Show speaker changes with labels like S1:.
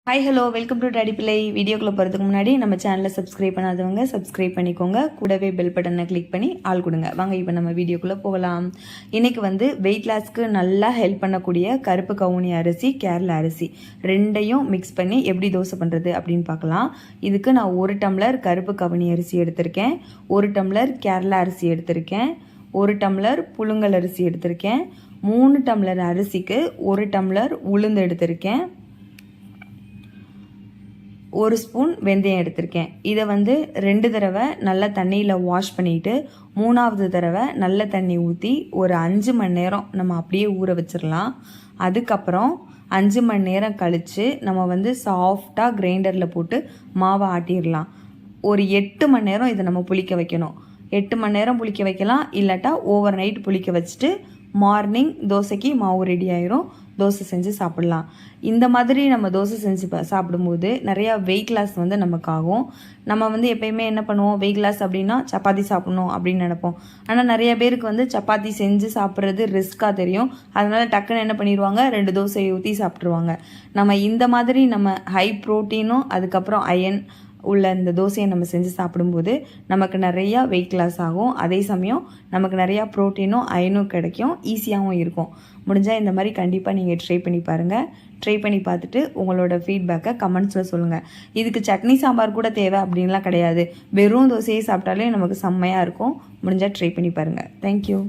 S1: Hi hello welcome to daddy பிள்ளை. வீடியோக்குள்ளே போகிறதுக்கு முன்னாடி நம்ம சேனலை சப்ஸ்கிரைப் பண்ணாதவங்க சப்ஸ்கிரைப் பண்ணிக்கோங்க. கூடவே பெல் பட்டனை கிளிக் பண்ணி ஆள் கொடுங்க. வாங்க இப்போ நம்ம வீடியோக்குள்ளே போகலாம். இன்றைக்கி வெயிட் லாஸ்க்கு நல்லா ஹெல்ப் பண்ணக்கூடிய கருப்பு கவுனி அரிசி, கேரளா அரிசி ரெண்டையும் மிக்ஸ் பண்ணி எப்படி தோசை பண்ணுறது அப்படின்னு பார்க்கலாம். இதுக்கு நான் 1 டம்ளர் கருப்பு கவுனி அரிசி எடுத்திருக்கேன், 1 டம்ளர் கேரளா அரிசி எடுத்திருக்கேன், 1 டம்ளர் புழுங்கல் அரிசி எடுத்திருக்கேன், 3 டம்ளர் அரிசிக்கு 1 டம்ளர் உளுந்து எடுத்திருக்கேன், 1 ஸ்பூன் வெந்தயம் எடுத்திருக்கேன். இதை 2 தடவை நல்லா தண்ணியில் வாஷ் பண்ணிவிட்டு 3ஆவது தடவை நல்ல தண்ணி ஊற்றி ஒரு 5 மணி நேரம் நம்ம அப்படியே ஊற வச்சிடலாம். அதுக்கப்புறம் 5 மணி நேரம் கழித்து நம்ம சாஃப்டாக கிரைண்டரில் போட்டு மாவை ஆட்டிடலாம். ஒரு 8 மணி நேரம் இதை நம்ம புளிக்க வைக்கணும். 8 மணி நேரம் புளிக்க வைக்கலாம், இல்லாட்டா ஓவர் நைட் புளிக்க வச்சுட்டு மார்னிங் தோசைக்கு மாவு ரெடி ஆயிரும், தோசை செஞ்சு சாப்பிட்லாம். இந்த மாதிரி நம்ம தோசை செஞ்சு சாப்பிடும்போது நிறையா வெயிட் லாஸ் நமக்கு ஆகும். நம்ம எப்பயுமே என்ன பண்ணுவோம், வெயிட் லாஸ் அப்படின்னா சப்பாத்தி சாப்பிட்ணும் அப்படின்னு நினைப்போம். ஆனால் நிறைய பேருக்கு சப்பாத்தி செஞ்சு சாப்பிட்றது ரிஸ்க்காக தெரியும். அதனால் டக்குன்னு என்ன பண்ணிடுவாங்க, 2 தோசையை ஊற்றி சாப்பிட்ருவாங்க. நம்ம இந்த மாதிரி நம்ம ஹை ப்ரோட்டீனும் அதுக்கப்புறம் அயன் உள்ள இந்த தோசையை நம்ம செஞ்சு சாப்பிடும்போது நமக்கு நிறையா வெயிட் லாஸ் ஆகும். அதே சமயம் நமக்கு நிறையா ப்ரோட்டீனும் அயனும் கிடைக்கும், ஈஸியாகவும் இருக்கும். முடிஞ்சால் இந்த மாதிரி கண்டிப்பாக நீங்கள் ட்ரை பண்ணி பாருங்கள். ட்ரை பண்ணி பார்த்துட்டு உங்களோட ஃபீட்பேக்கை கமெண்ட்ஸில் சொல்லுங்கள். இதுக்கு சட்னி சாம்பார் கூட தேவை அப்படின்லாம் கிடையாது, வெறும் தோசையை சாப்பிட்டாலே நமக்கு செம்மையாக இருக்கும். முடிஞ்சால் ட்ரை பண்ணி பாருங்கள். தேங்க்யூ.